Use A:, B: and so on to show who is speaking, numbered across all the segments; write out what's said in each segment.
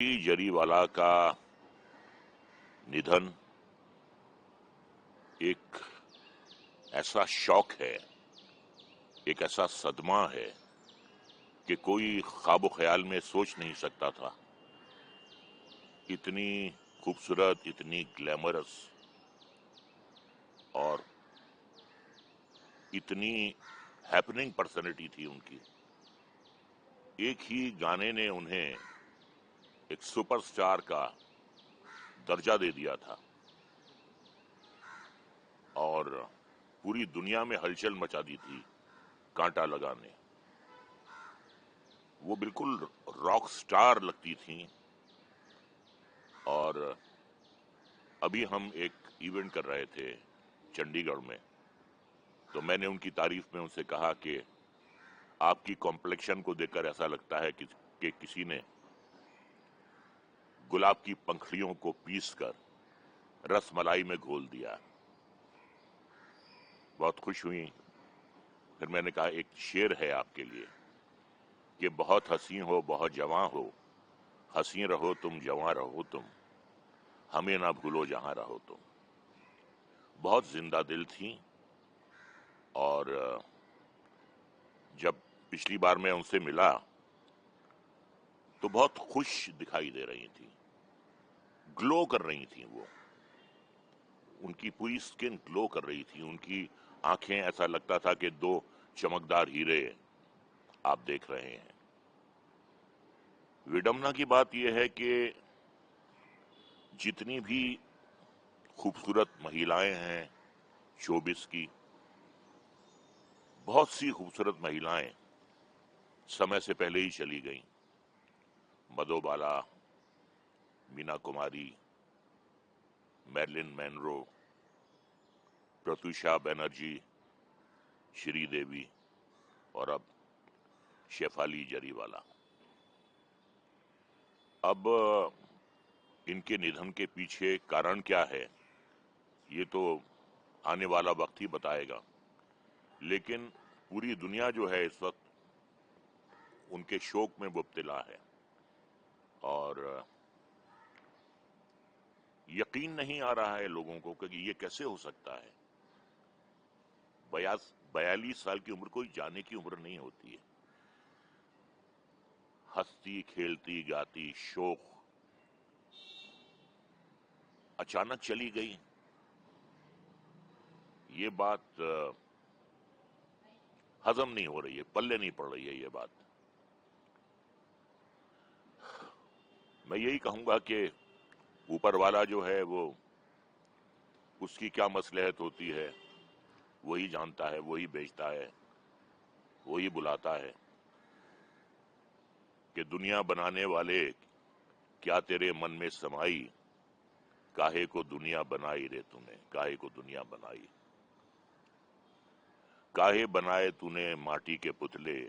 A: जरीवाला का निधन एक ऐसा शौक है, एक ऐसा सदमा है कि कोई ख्वाब ख्याल में सोच नहीं सकता था। इतनी खूबसूरत, इतनी ग्लैमरस और इतनी हैपनिंग पर्सनैलिटी थी उनकी। एक ही गाने ने उन्हें एक सुपरस्टार का दर्जा दे दिया था और पूरी दुनिया में हलचल मचा दी थी कांटा लगाने। वो बिल्कुल रॉक स्टार लगती थीं। और अभी हम एक इवेंट कर रहे थे चंडीगढ़ में, तो मैंने उनकी तारीफ में उनसे कहा कि आपकी कॉम्प्लेक्शन को देखकर ऐसा लगता है कि किसी ने गुलाब की पंखुड़ियों को पीसकर रस मलाई में घोल दिया। बहुत खुश हुई। फिर मैंने कहा एक शेर है आपके लिए कि बहुत हंसी हो, बहुत जवां हो, हंसी रहो तुम, जवां रहो तुम, हमें ना भूलो जहां रहो तुम। बहुत जिंदा दिल थी और जब पिछली बार मैं उनसे मिला तो बहुत खुश दिखाई दे रही थी, ग्लो कर रही थी वो। उनकी पूरी स्किन ग्लो कर रही थी, उनकी आंखें ऐसा लगता था कि दो चमकदार हीरे आप देख रहे हैं। विडम्बना की बात यह है कि जितनी भी खूबसूरत महिलाएं हैं शोबिस की, बहुत सी खूबसूरत महिलाएं समय से पहले ही चली गईं। मधुबाला, मीना कुमारी, मैरिलिन मैनरो, प्रत्यूषा बनर्जी, श्रीदेवी और अब शेफाली जरीवाला। अब इनके निधन के पीछे कारण क्या है ये तो आने वाला वक्त ही बताएगा, लेकिन पूरी दुनिया जो है इस वक्त उनके शोक में मुब्तला है और यकीन नहीं आ रहा है लोगों को कि ये कैसे हो सकता है। 42 साल की उम्र कोई जाने की उम्र नहीं होती है। हंसती खेलती गाती शोक अचानक चली गई। ये बात हजम नहीं हो रही है, पल्ले नहीं पड़ रही है ये बात। मैं यही कहूंगा कि ऊपर वाला जो है वो, उसकी क्या मसलहत होती है वही जानता है, वही बेचता है, वही बुलाता है। कि दुनिया बनाने वाले क्या तेरे मन में समाई, काहे को दुनिया बनाई रे तूने, काहे को दुनिया बनाई। काहे बनाए तूने माटी के पुतले,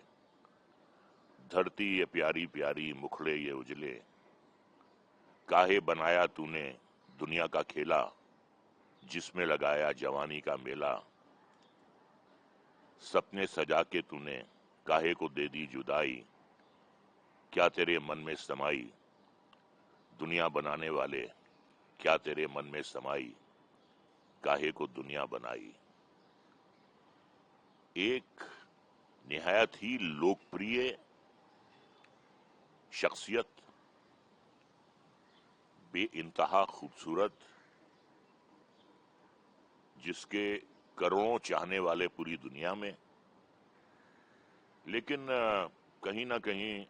A: धरती ये प्यारी प्यारी मुखड़े ये उजले। काहे बनाया तूने दुनिया का खेला, जिसमें लगाया जवानी का मेला। सपने सजा के तूने काहे को दे दी जुदाई, क्या तेरे मन में समाई। दुनिया बनाने वाले क्या तेरे मन में समाई, काहे को दुनिया बनाई। एक निहायत ही लोकप्रिय शख्सियत, बेइंतहा खूबसूरत, जिसके करोड़ों चाहने वाले पूरी दुनिया में, लेकिन कहीं ना कहीं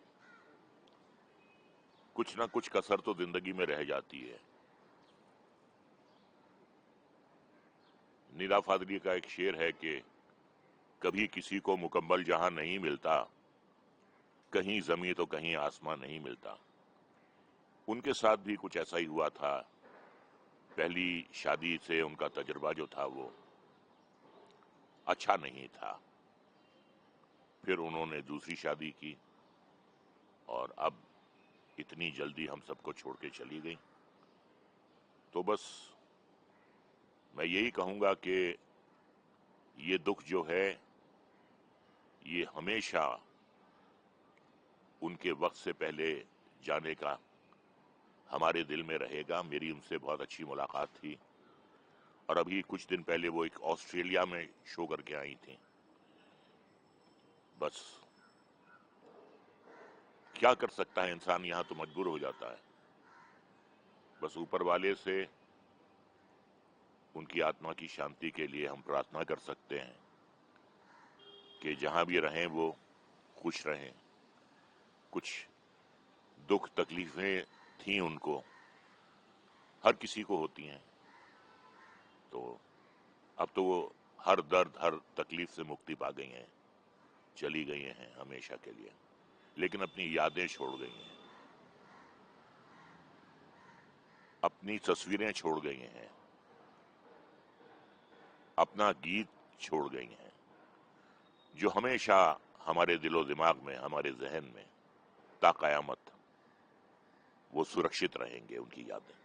A: कुछ ना कुछ कसर तो जिंदगी में रह जाती है। नीरा फादली का एक शेर है कि कभी किसी को मुकम्मल जहां नहीं मिलता, कहीं जमीन तो कहीं आसमान नहीं मिलता। उनके साथ भी कुछ ऐसा ही हुआ था। पहली शादी से उनका तजुर्बा जो था वो अच्छा नहीं था। फिर उन्होंने दूसरी शादी की और अब इतनी जल्दी हम सबको छोड़ के चली गई। तो बस मैं यही कहूंगा कि ये दुख जो है ये हमेशा उनके वक्त से पहले जाने का ہمارے دل میں رہے گا. میری ان سے بہت اچھی ملاقات تھی، اور ابھی کچھ دن پہلے وہ ایک آسٹریلیا میں شو کر کے آئی تھیں. بس کیا کر سکتا ہے انسان، یہاں تو مجبور ہو جاتا ہے. بس اوپر والے سے ان کی آتما کی شانتی کے لیے ہم پرارتھنا کر سکتے ہیں کہ جہاں بھی رہیں وہ خوش رہیں. کچھ دکھ تکلیفیں تھیں ان کو، ہر کسی کو ہوتی ہیں، تو اب تو وہ ہر درد ہر تکلیف سے مکتی پا گئی ہیں، چلی گئی ہیں ہمیشہ کے لیے، لیکن اپنی یادیں چھوڑ گئی ہیں، اپنی تصویریں چھوڑ گئی ہیں، اپنا گیت چھوڑ گئی ہیں، جو ہمیشہ ہمارے دل و دماغ میں، ہمارے ذہن میں تا قیامت وہ سرکشت رہیں گے ان کی یادیں.